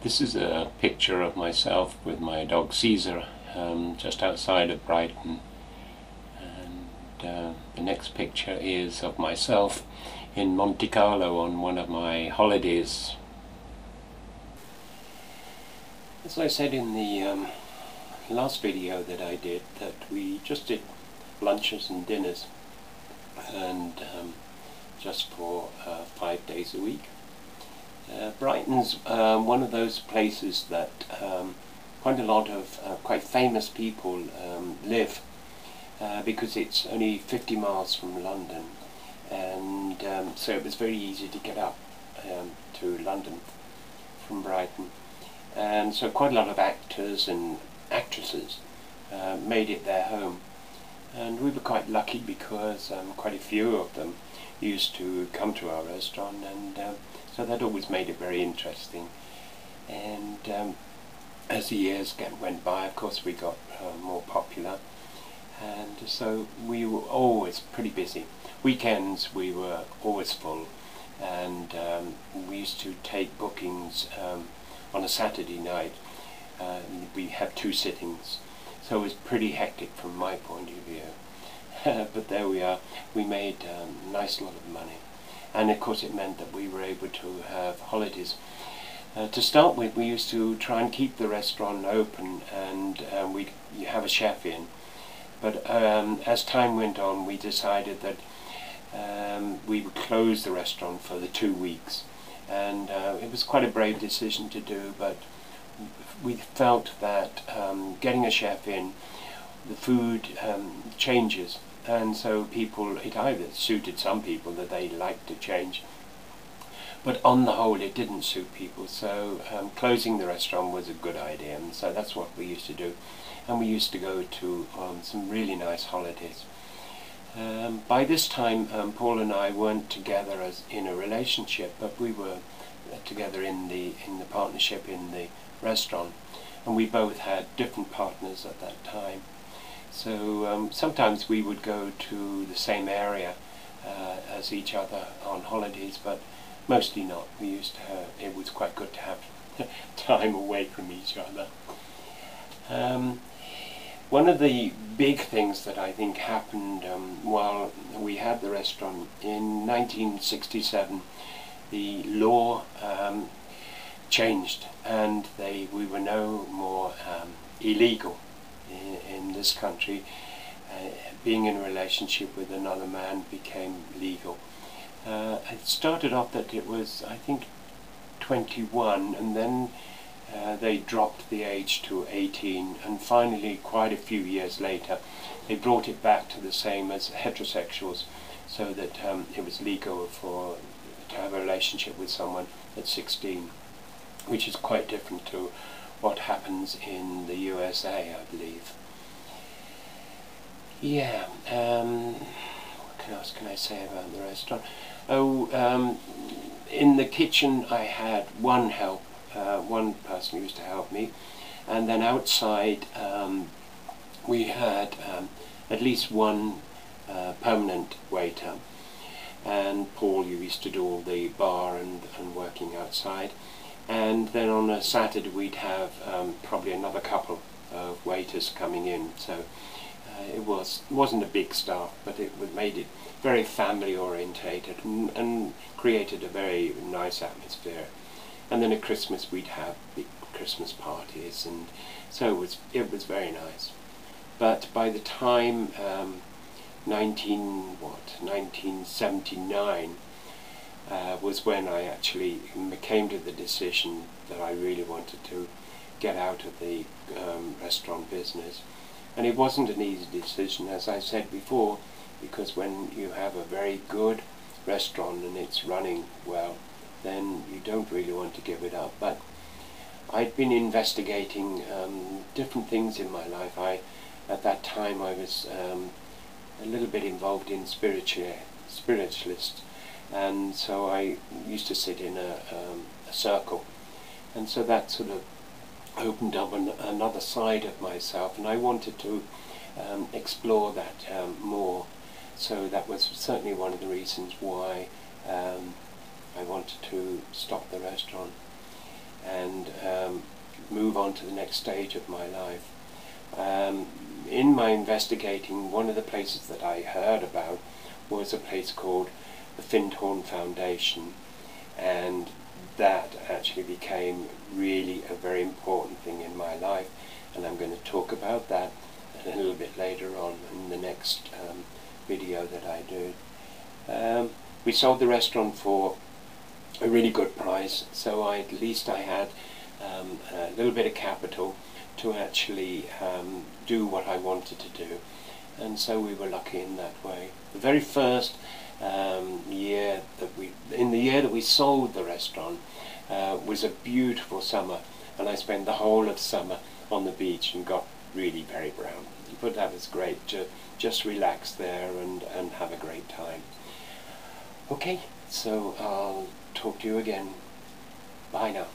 This is a picture of myself with my dog Caesar, just outside of Brighton, and the next picture is of myself in Monte Carlo on one of my holidays. As I said in the last video that I did, that we just did lunches and dinners, and just for 5 days a week. Brighton's one of those places that quite a lot of quite famous people live, because it's only 50 miles from London, and so it was very easy to get up to London from Brighton, and so quite a lot of actors and actresses made it their home, and we were quite lucky because quite a few of them used to come to our restaurant, and so that always made it very interesting. And as the years went by, of course, we got more popular, and so we were always pretty busy. Weekends we were always full, and we used to take bookings on a Saturday night. We had 2 sittings, so it was pretty hectic from my point of view. But there we are. We made a nice lot of money, and of course it meant that we were able to have holidays. To start with, we used to try and keep the restaurant open, and we'd have a chef in, but as time went on, we decided that we would close the restaurant for the 2 weeks, and it was quite a brave decision to do, but we felt that getting a chef in, the food changes, and so it either suited some people that they liked to change, but on the whole it didn't suit people, so closing the restaurant was a good idea, and so that's what we used to do. And we used to go to some really nice holidays. By this time Paul and I weren't together as in a relationship, but we were together in the partnership in the restaurant, and we both had different partners at that time. So sometimes we would go to the same area as each other on holidays, but mostly not. We used to it was quite good to have time away from each other. One of the big things that I think happened while we had the restaurant in 1967, the law changed, and we were no more illegal in this country. Being in a relationship with another man became legal. It started off that it was, I think, 21, and then they dropped the age to 18, and finally, quite a few years later, they brought it back to the same as heterosexuals, so that it was legal to have a relationship with someone at 16, which is quite different to what happens in the USA, I believe. Yeah, what else can I say about the restaurant? Oh, in the kitchen I had one person who used to help me, and then outside we had at least one permanent waiter, and Paul, who used to do all the bar and working outside, and then on a Saturday we'd have probably another couple of waiters coming in, so it wasn't a big staff, but it made it very family orientated and created a very nice atmosphere. And then at Christmas we'd have big Christmas parties, and so it was very nice. But by the time 1979 was when I actually came to the decision that I really wanted to get out of the restaurant business. And it wasn't an easy decision, as I said before, because when you have a very good restaurant and it's running well, then you don't really want to give it up. But I'd been investigating different things in my life. At that time I was a little bit involved in spiritualists, and so I used to sit in a circle, and so that sort of opened up another side of myself, and I wanted to explore that more. So that was certainly one of the reasons why I wanted to stop the restaurant. and move on to the next stage of my life. In my investigating, one of the places that I heard about was a place called the Findhorn Foundation, and that actually became really a very important thing in my life, and I'm going to talk about that a little bit later on in the next video that I do. We sold the restaurant for a really good price, so at least I had a little bit of capital to actually do what I wanted to do, and so we were lucky in that way. The very first year that we sold the restaurant was a beautiful summer, and I spent the whole of summer on the beach and got really very brown, but that was great to just relax there and have a great time. Okay, so I'll talk to you again. Bye now.